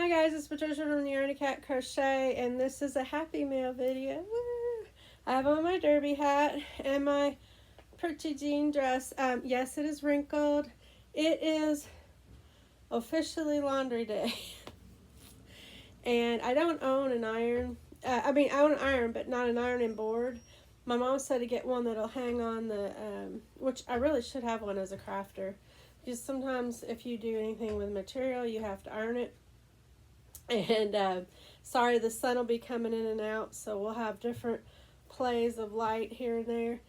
Hi guys, it's Patricia from the Yarny Cat Crochet, and this is a Happy Mail video. Woo! I have on my derby hat and my pretty jean dress. Yes, it is wrinkled. It is officially laundry day. And I don't own an iron. I own an iron, but not an ironing board. My mom said to get one that'll hang on the, which I really should have one as a crafter. Because sometimes if you do anything with material, you have to iron it. And sorry, the sun will be coming in and out, so we'll have different plays of light here and there.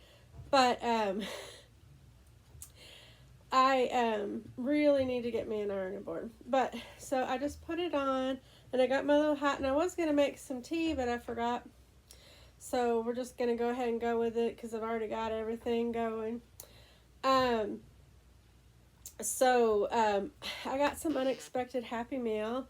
But I really need to get me an ironing board. But so I just put it on, and I got my little hat, and I was going to make some tea, but I forgot. So we're just going to go ahead and go with it because I've already got everything going. So I got some unexpected Happy Mail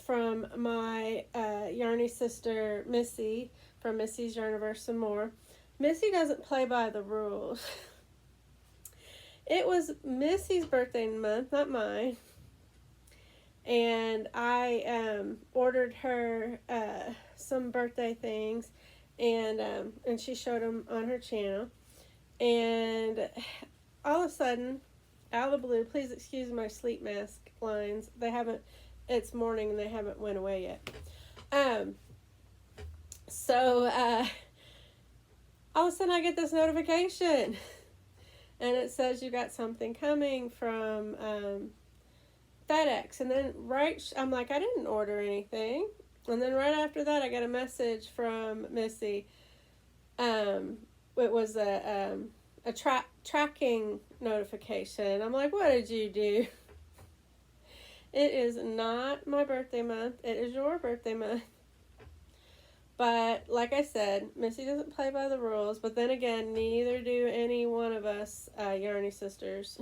from my Yarny sister, Missi, from Missi's Yarniverse and More. Missy doesn't play by the rules. It was Missy's birthday month, not mine. And I ordered her some birthday things, and she showed them on her channel. And all of a sudden, out of the blue, please excuse my sleep mask lines. It's morning and they haven't went away yet. So all of a sudden I get this notification. And it says you got something coming from FedEx. And then I'm like, I didn't order anything. And then right after that, I got a message from Missy. It was a tracking notification. I'm like, what did you do? It is not my birthday month. It is your birthday month. But like I said, Missy doesn't play by the rules. But then again, neither do any one of us Yarny sisters.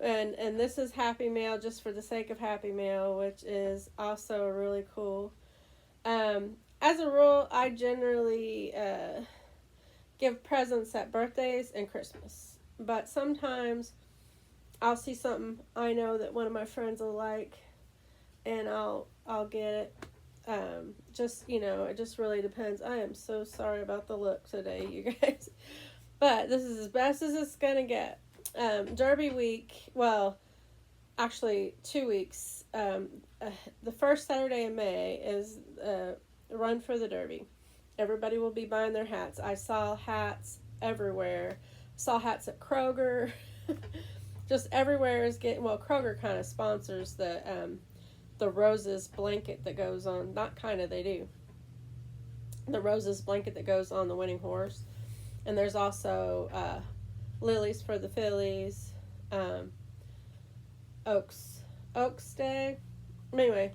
And this is Happy Mail just for the sake of Happy Mail, which is also really cool. As a rule, I generally give presents at birthdays and Christmas. But sometimes I'll see something I know that one of my friends will like, and I'll get it. It just really depends. I am so sorry about the look today, you guys. But this is as best as it's gonna get. Derby week, well, actually 2 weeks. The first Saturday in May is Run for the Derby. Everybody will be buying their hats. I saw hats everywhere. Saw hats at Kroger. Just everywhere is getting, well, Kroger kind of sponsors the roses blanket that goes on, not kind of, they do. The roses blanket that goes on the winning horse. And there's also lilies for the fillies, Oaks Day. Anyway,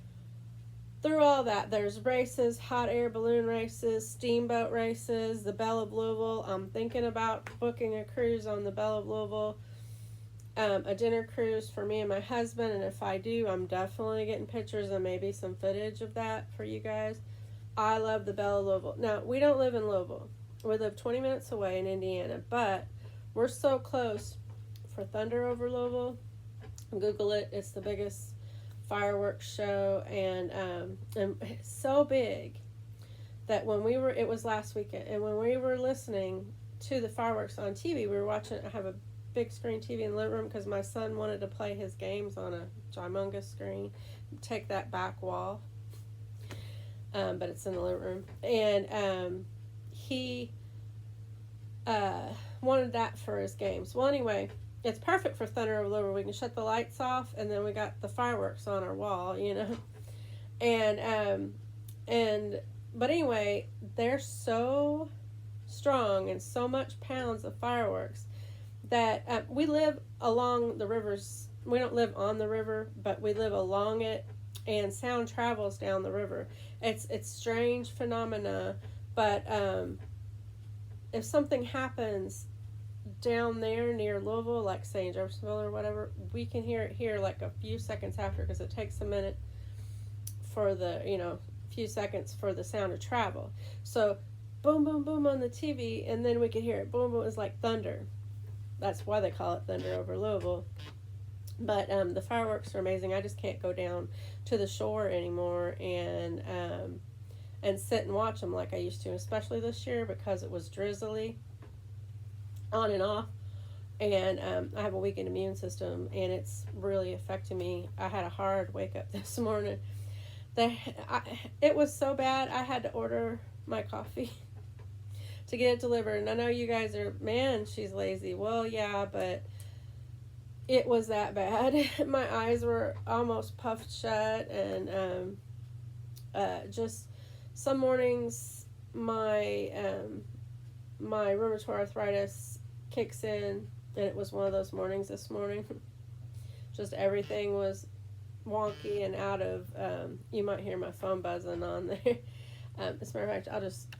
through all that, there's races, hot air balloon races, steamboat races, the Belle of Louisville. I'm thinking about booking a cruise on the Belle of Louisville. A dinner cruise for me and my husband, and if I do, I'm definitely getting pictures and maybe some footage of that for you guys. I love the Belle of Louisville. Now, we don't live in Louisville. We live 20 minutes away in Indiana, but we're so close for Thunder over Louisville. Google it. It's the biggest fireworks show, and it's so big that it was last weekend, and when we were listening to the fireworks on TV, we were watching, I have a big screen TV in the living room because my son wanted to play his games on a humongous screen. Take that back wall. But it's in the living room. And he wanted that for his games. Well, anyway, it's perfect for Thunder over Louisville. We can shut the lights off, and then we got the fireworks on our wall, And but anyway, they're so strong and so much pounds of fireworks that we live along the rivers. We don't live on the river, but we live along it, and sound travels down the river. It's strange phenomena, but if something happens down there near Louisville, like say in Jeffersonville or whatever, we can hear it here like a few seconds after, because it takes a minute for the few seconds for the sound to travel. So boom, boom, boom on the TV, and then we could hear it boom, boom. It's like thunder. That's why they call it Thunder over Louisville. But the fireworks are amazing. I just can't go down to the shore anymore and sit and watch them like I used to, especially this year because it was drizzly on and off. And I have a weakened immune system, and it's really affecting me. I had a hard wake up this morning. It was so bad, I had to order my coffee to get it delivered. And I know you guys are, man, she's lazy. Well, yeah, but it was that bad. My eyes were almost puffed shut, and just some mornings my my rheumatoid arthritis kicks in, and it was one of those mornings this morning. Just everything was wonky and out of, you might hear my phone buzzing on there. As a matter of fact,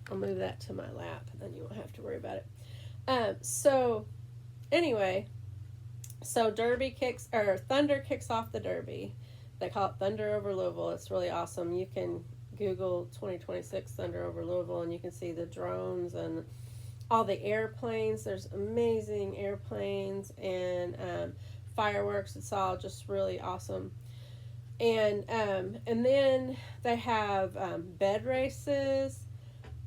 I'll move that to my lap, and then you won't have to worry about it. So anyway, so Thunder kicks off the Derby. They call it Thunder over Louisville. It's really awesome. You can Google 2026 Thunder over Louisville, and you can see the drones and all the airplanes. There's amazing airplanes and fireworks. It's all just really awesome. And then they have bed races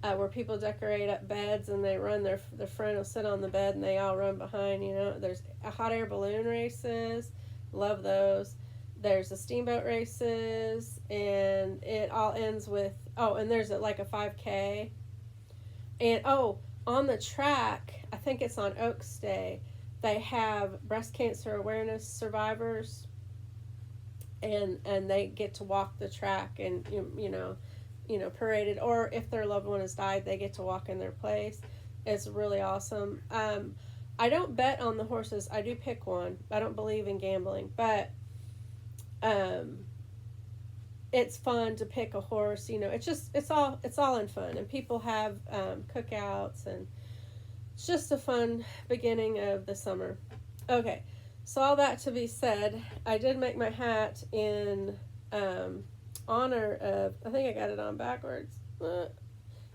where people decorate up beds, and they run their friend will sit on the bed and they all run behind. There's hot air balloon races. Love those. There's the steamboat races, and it all ends with, and there's like a 5K. And on the track, I think it's on Oaks Day, they have breast cancer awareness survivors, and they get to walk the track and paraded, or if their loved one has died, they get to walk in their place. It's really awesome. I don't bet on the horses. I do pick one. I don't believe in gambling, but it's fun to pick a horse. It's all in fun, and people have cookouts, and it's just a fun beginning of the summer. Okay, so all that to be said, I did make my hat in honor of, I think I got it on backwards. Yeah,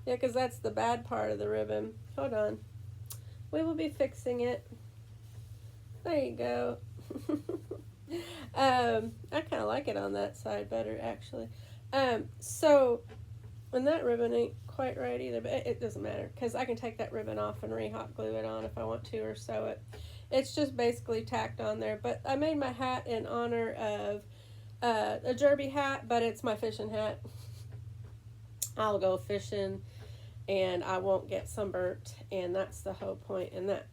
because that's the bad part of the ribbon. Hold on. We will be fixing it. There you go. I kind of like it on that side better, actually. So, and that ribbon ain't quite right either, but it doesn't matter, because I can take that ribbon off and re-hot glue it on if I want to, or sew it. It's just basically tacked on there. But I made my hat in honor of a derby hat, but it's my fishing hat. I'll go fishing, and I won't get sunburnt, and that's the whole point in that.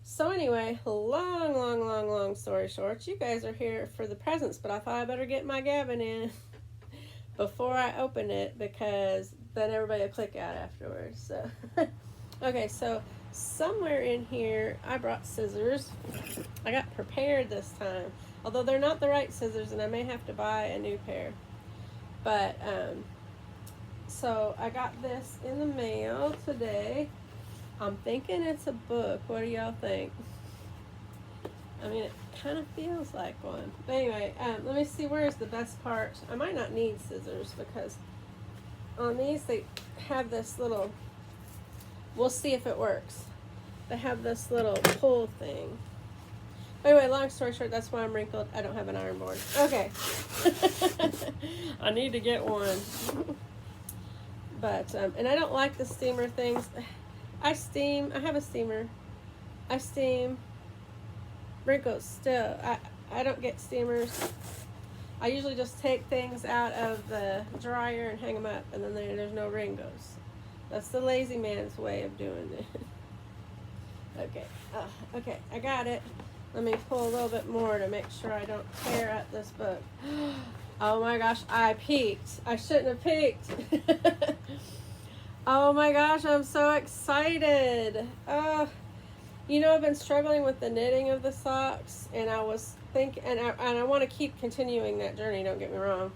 So anyway, long story short, you guys are here for the presents, but I thought I better get my gabbing in before I open it, because then everybody will click out afterwards. So, okay, so somewhere in here, I brought scissors. I got prepared this time, although they're not the right scissors, and I may have to buy a new pair. But, so I got this in the mail today. I'm thinking it's a book. What do y'all think? I mean, it kind of feels like one. But anyway, let me see, where's the best part. I might not need scissors, because on these they have this little, we'll see if it works. They have this little pull thing. Anyway, long story short, that's why I'm wrinkled. I don't have an iron board. Okay. I need to get one. But, and I don't like the steamer things. I have a steamer. I steam. Wrinkles still. I don't get steamers. I usually just take things out of the dryer and hang them up, and then there's no wrinkles. That's the lazy man's way of doing it. Okay. Okay, I got it. Let me pull a little bit more to make sure I don't tear up this book. Oh my gosh, I peeked. I shouldn't have peeked. Oh my gosh, I'm so excited. I've been struggling with the knitting of the socks, and I was thinking, and I want to keep continuing that journey, don't get me wrong,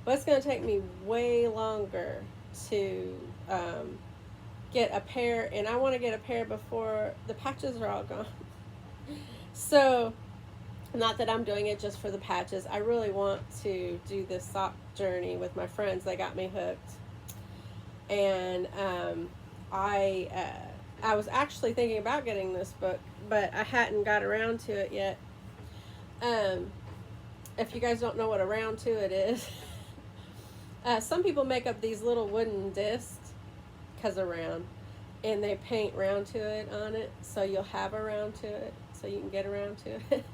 but it's going to take me way longer to get a pair, and I want to get a pair before the patches are all gone. So, not that I'm doing it just for the patches. I really want to do this sock journey with my friends. They got me hooked. And I was actually thinking about getting this book, but I hadn't got around to it yet. If you guys don't know what a round to it is, some people make up these little wooden discs because they're round, and they paint round to it on it, so you'll have a round to it, so you can get around to it.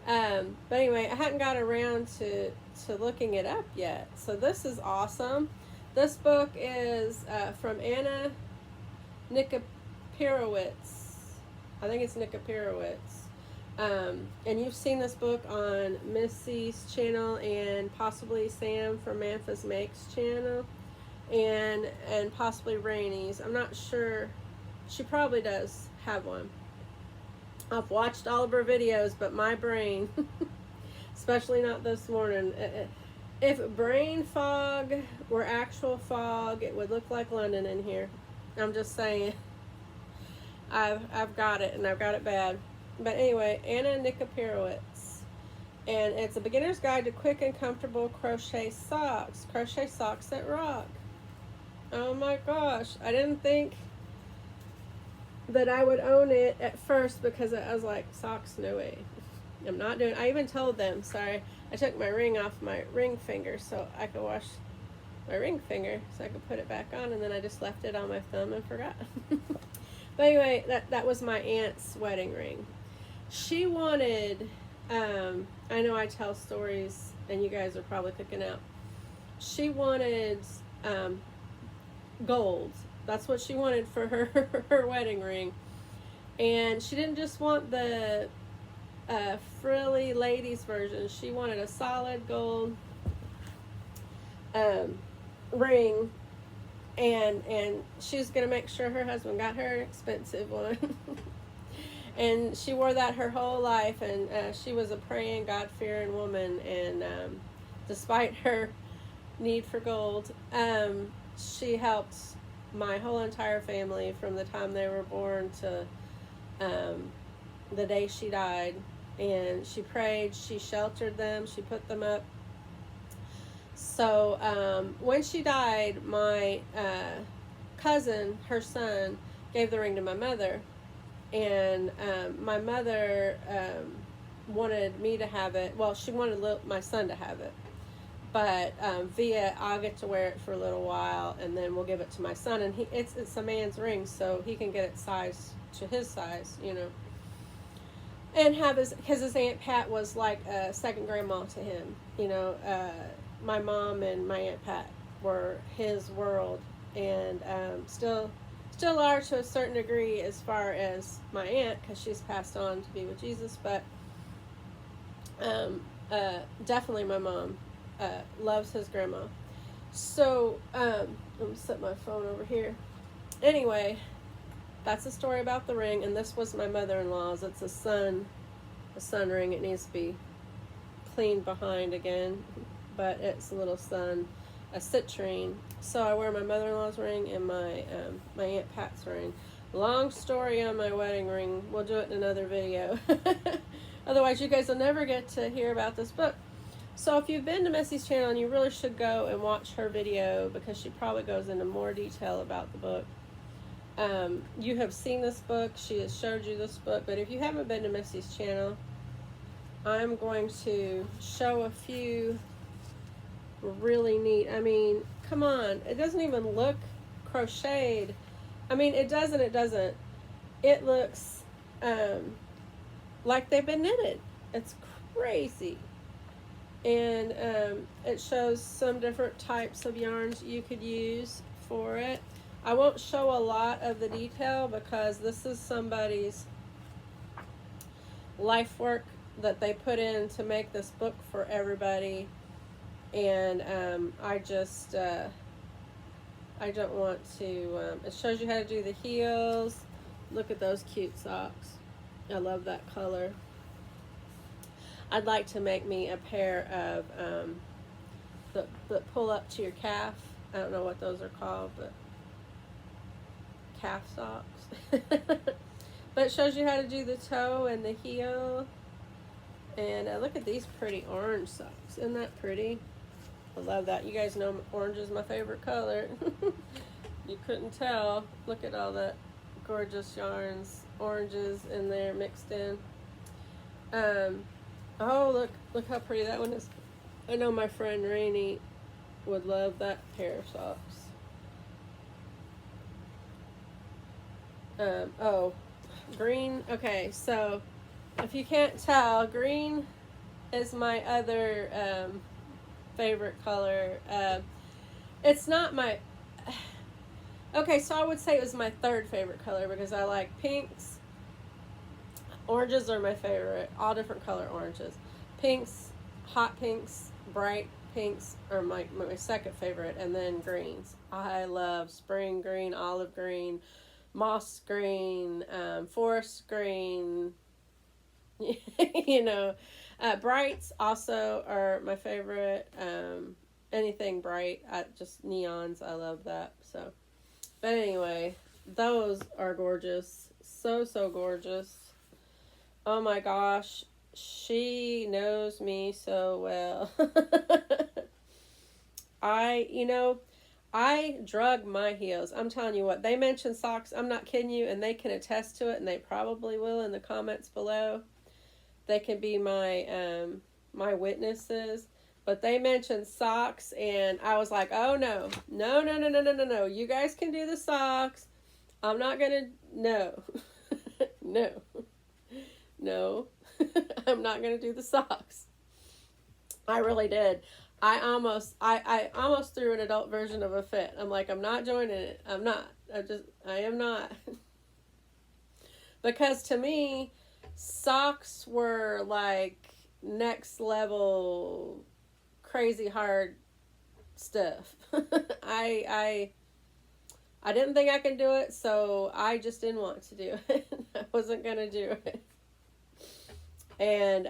But anyway, I hadn't got around to looking it up yet, so this is awesome. This book is from Anna Nikopirowitz. I think it's Nikopirowitz. And you've seen this book on Missi's channel and possibly Sam from Memphis Makes channel, and possibly Rainy's. I'm not sure. She probably does have one. I've watched all of her videos, but my brain, especially not this morning. If brain fog were actual fog, it would look like London in here. I'm just saying. I've got it, and I've got it bad. But anyway, Anna Nikopirowitz. And it's a beginner's guide to quick and comfortable crochet socks. Crochet socks that rock. Oh my gosh. I didn't think that I would own it at first because I was like, socks, no way. I'm not doing. I even told them, sorry, I took my ring off my ring finger so I could wash my ring finger so I could put it back on, and then I just left it on my thumb and forgot. But anyway, that was my aunt's wedding ring. She wanted, I know I tell stories and you guys are probably cooking out. She wanted gold. That's what she wanted for her wedding ring. And she didn't just want the frilly ladies version. She wanted a solid gold ring. And she was going to make sure her husband got her an expensive one. And she wore that her whole life, and she was a praying, God-fearing woman, and despite her need for gold, she helped my whole entire family from the time they were born to the day she died. And she prayed, she sheltered them, she put them up. So when she died, my cousin, her son, gave the ring to my mother. And my mother wanted me to have it. Well, she wanted my son to have it. But I'll get to wear it for a little while, and then we'll give it to my son. And it's a man's ring, so he can get it sized to his size, you know. And because his Aunt Pat was like a second grandma to him, you know. My mom and my Aunt Pat were his world, and still are to a certain degree as far as my aunt, because she's passed on to be with Jesus, but definitely my mom loves his grandma. So let me set my phone over here. Anyway, that's a story about the ring, and this was my mother-in-law's. It's a sun ring. It needs to be cleaned behind again, but it's a little sun, a citrine. So I wear my mother-in-law's ring and my Aunt Pat's ring. Long story on my wedding ring. We'll do it in another video. Otherwise, you guys will never get to hear about this book. So if you've been to Missi's channel, and you really should go and watch her video, because she probably goes into more detail about the book. You have seen this book. She has showed you this book. But if you haven't been to Missi's channel, I'm going to show a few really neat. I mean, come on, it doesn't even look crocheted. I mean, it doesn't. It looks like they've been knitted. It's crazy. And it shows some different types of yarns you could use for it. I won't show a lot of the detail because this is somebody's life work that they put in to make this book for everybody. And I don't want to, it shows you how to do the heels. Look at those cute socks. I love that color. I'd like to make me a pair of that pull up to your calf. I don't know what those are called, but calf socks. But it shows you how to do the toe and the heel. And look at these pretty orange socks. Isn't that pretty? I love that. You guys know orange is my favorite color. You couldn't tell. Look at all that gorgeous yarns, oranges in there mixed in. Oh, look how pretty that one is. I know my friend Rainey would love that pair of socks. Oh, green. Okay, so if you can't tell, green is my other favorite color. It's not my. Okay, so I would say it was my third favorite color because I like pinks. Oranges are my favorite. All different color oranges. Pinks, hot pinks, bright pinks are my second favorite. And then greens. I love spring green, olive green, moss green, forest green. you know, brights also are my favorite. Anything bright, just neons. I love that. So, but anyway, those are gorgeous. So gorgeous. Oh my gosh, she knows me so well. I drug my heels. I'm telling you what, they mentioned socks. I'm not kidding you, and they can attest to it, and they probably will in the comments below. They can be my witnesses. But they mentioned socks, and I was like, oh no, no. You guys can do the socks. I'm not gonna, no, no, no. I'm not gonna do the socks. I really did. I almost threw an adult version of a fit. I'm like, I'm not joining it. I am not. Because to me, socks were like next level crazy hard stuff. I I didn't think I could do it, so I just didn't want to do it. I wasn't gonna do it. And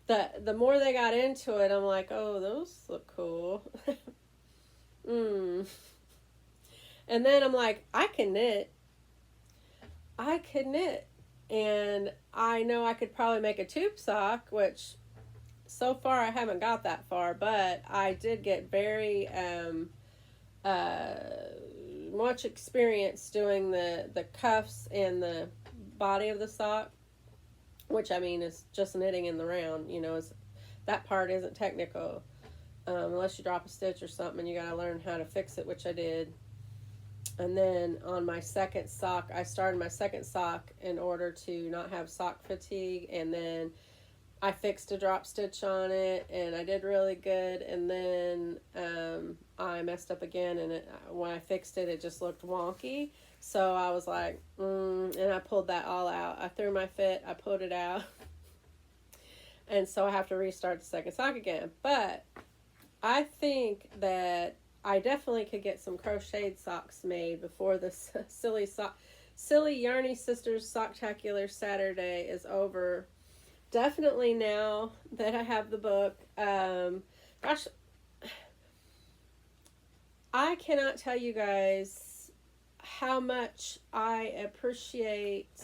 the more they got into it, I'm like, oh, those look cool. mm. And then I'm like, I can knit. And I know I could probably make a tube sock, which so far I haven't got that far, but I did get very much experience doing the cuffs and the body of the sock, which I mean is just knitting in the round. That part isn't technical unless you drop a stitch or something and you got to learn how to fix it, which I did. And then on my second sock, I started my second sock in order to not have sock fatigue, and then I fixed a drop stitch on it, and I did really good. And then I messed up again, and when I fixed it, it just looked wonky. So I was like, and I pulled that all out. I threw my fit, I pulled it out, and so I have to restart the second sock again. But I think that I definitely could get some crocheted socks made before this silly Yarny Sisters Socktacular Saturday is over. Definitely now that I have the book. Gosh, I cannot tell you guys how much I appreciate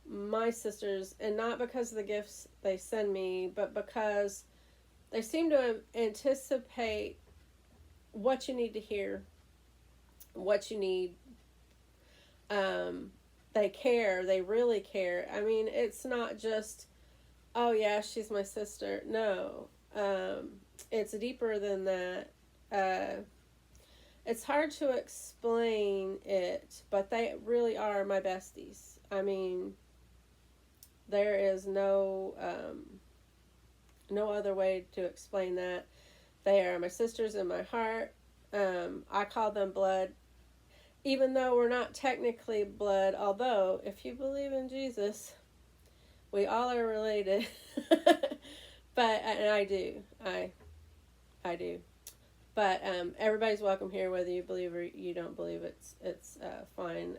my sisters, and not because of the gifts they send me, but because they seem to anticipate what you need to hear, what you need. They care. They really care. I mean, it's not just, oh yeah, she's my sister. No, it's deeper than that. It's hard to explain it, but they really are my besties. I mean, there is no other way to explain that. They are my sisters in my heart. I call them blood, even though we're not technically blood. Although, if you believe in Jesus, we all are related. And I do. I do. But everybody's welcome here, whether you believe or you don't believe. It's fine.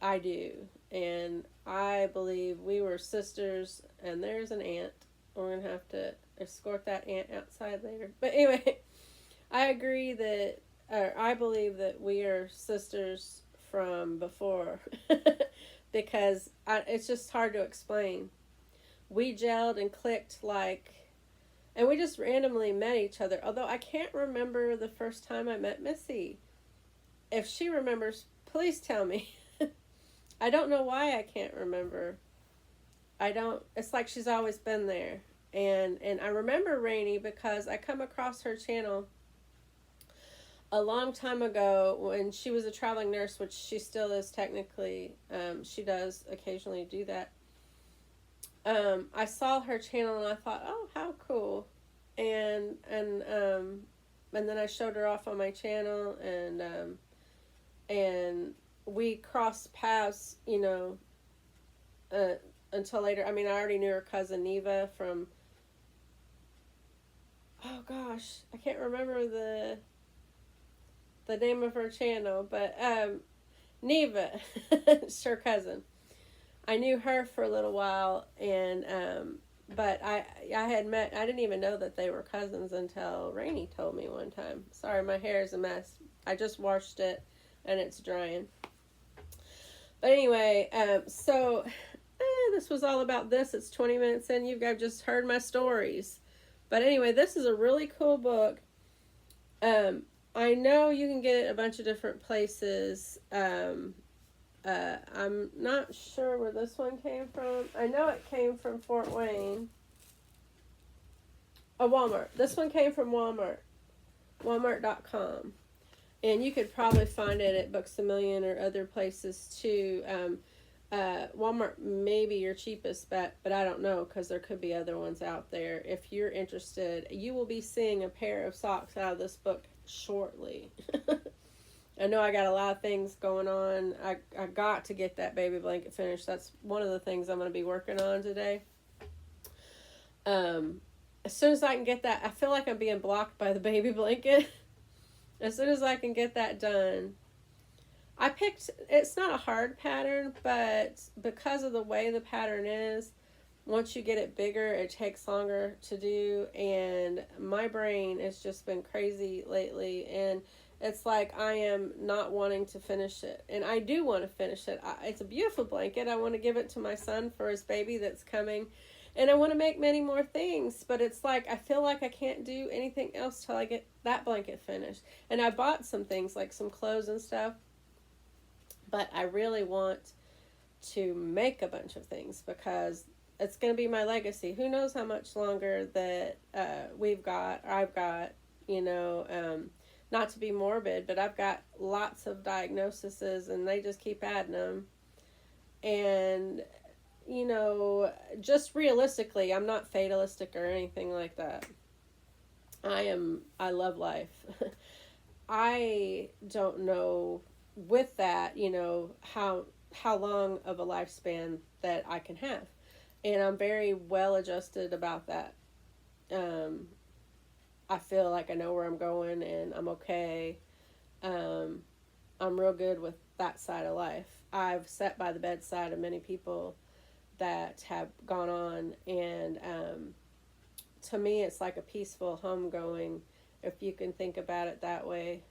I do, and I believe we were sisters. And there's an ant. We're gonna have to escort that ant outside later. But anyway, I believe that we are sisters from before, because it's just hard to explain. We gelled and clicked and we just randomly met each other. Although I can't remember the first time I met Missy. If she remembers, please tell me. I don't know why I can't remember. I don't. It's like she's always been there, and I remember Rainy because I come across her channel a long time ago when she was a traveling nurse, which she still is technically. She does occasionally do that. I saw her channel and I thought, oh, how cool, and then I showed her off on my channel, and we crossed paths, until later. I mean, I already knew her cousin Neva from. Oh gosh, I can't remember the name of her channel, but Neva, it's her cousin. I knew her for a little while, and but I had met. I didn't even know that they were cousins until Rainey told me one time. Sorry, my hair is a mess. I just washed it, and it's drying. But anyway, so this was all about this. It's 20 minutes in. You guys just heard my stories. But anyway, this is a really cool book. I know you can get it a bunch of different places. I'm not sure where this one came from. I know it came from Fort Wayne. Oh, Walmart. This one came from Walmart. Walmart.com. And you could probably find it at Books A Million or other places too. Walmart may be your cheapest bet, but I don't know because there could be other ones out there. If you're interested, you will be seeing a pair of socks out of this book shortly. I know I got a lot of things going on. I got to get that baby blanket finished. That's one of the things I'm going to be working on today. As soon as I can get that, I feel like I'm being blocked by the baby blanket. As soon as I can get that done. I picked, it's not a hard pattern, but because of the way the pattern is, once you get it bigger, it takes longer to do, and my brain has just been crazy lately, and it's like I am not wanting to finish it, and I do want to finish it. It's a beautiful blanket. I want to give it to my son for his baby that's coming, and I want to make many more things, but it's like I feel like I can't do anything else till I get that blanket finished, and I bought some things like some clothes and stuff, but I really want to make a bunch of things because it's going to be my legacy. Who knows how much longer that I've got, not to be morbid, but I've got lots of diagnoses and they just keep adding them. And, just realistically, I'm not fatalistic or anything like that. I love life. I don't know with that, how long of a lifespan that I can have. And I'm very well adjusted about that. I feel like I know where I'm going and I'm okay. I'm real good with that side of life. I've sat by the bedside of many people that have gone on, and to me it's like a peaceful homegoing, if you can think about it that way.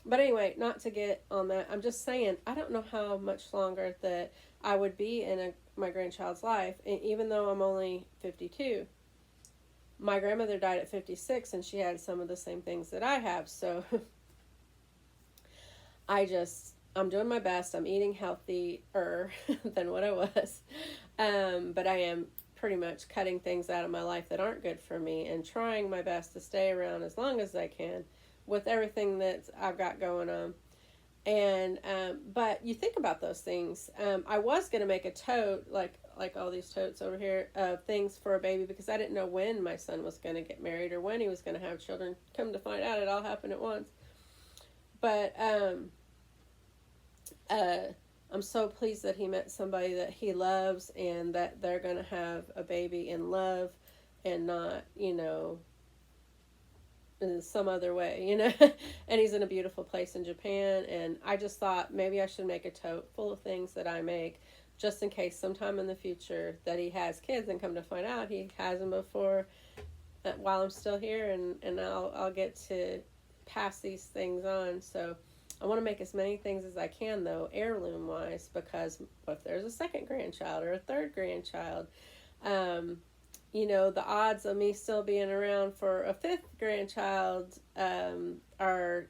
But anyway, not to get on that, I'm just saying, I don't know how much longer that I would be in my grandchild's life, and even though I'm only 52. My grandmother died at 56, and she had some of the same things that I have, so I'm doing my best. I'm eating healthier than what I was, but I am pretty much cutting things out of my life that aren't good for me and trying my best to stay around as long as I can with everything that I've got going on. And but you think about those things. I was going to make a tote, like all these totes over here, of things for a baby, because I didn't know when my son was going to get married or when he was going to have children. Come to find out, it all happened at once. But I'm so pleased that he met somebody that he loves and that they're going to have a baby in love and not, in some other way, and he's in a beautiful place in Japan. And I just thought maybe I should make a tote full of things that I make, just in case sometime in the future that he has kids, and come to find out he has them before, while I'm still here, and I'll get to pass these things on. So I want to make as many things as I can, though, heirloom wise, because what if there's a second grandchild or a third grandchild? The odds of me still being around for a fifth grandchild are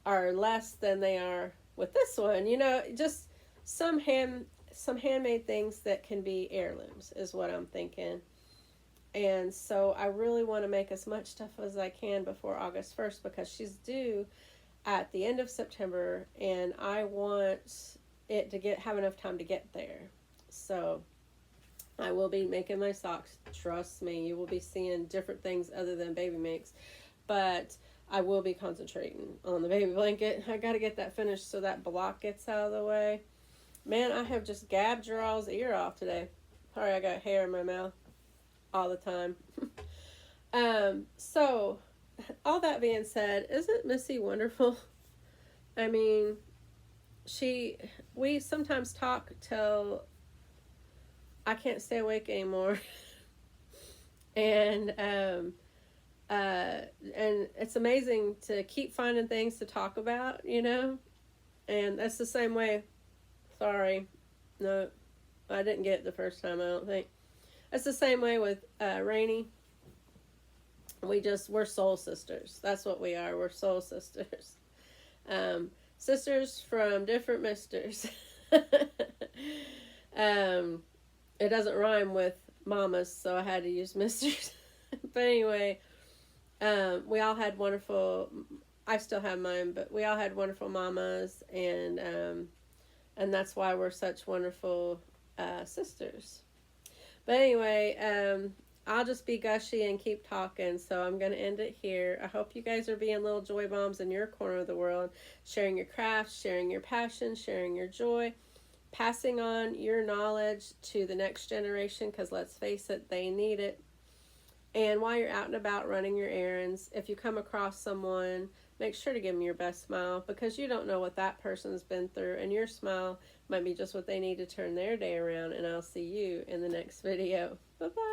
less than they are with this one. Just some handmade things that can be heirlooms is what I'm thinking. And so I really want to make as much stuff as I can before August 1st because she's due at the end of September, and I want it to have enough time to get there. So I will be making my socks. Trust me, you will be seeing different things other than baby makes. But I will be concentrating on the baby blanket. I got to get that finished so that block gets out of the way. Man, I have just gabbed Gerald's ear off today. Sorry, I got hair in my mouth all the time. So, all that being said, isn't Missy wonderful? I mean, we sometimes talk till I can't stay awake anymore. and it's amazing to keep finding things to talk about, and that's the same way. Sorry, no, I didn't get it the first time, I don't think. It's the same way with Rainey. We're soul sisters. That's what we are. We're soul sisters. Sisters from different misters. It doesn't rhyme with mamas, so I had to use misters. But anyway, we all had wonderful, I still have mine, but we all had wonderful mamas, and that's why we're such wonderful sisters. But anyway, I'll just be gushy and keep talking, so I'm going to end it here. I hope you guys are being little joy bombs in your corner of the world, sharing your crafts, sharing your passion, sharing your joy, passing on your knowledge to the next generation, because let's face it, they need it. And while you're out and about running your errands, if you come across someone, make sure to give them your best smile, because you don't know what that person's been through, and your smile might be just what they need to turn their day around. And I'll see you in the next video. Bye-bye.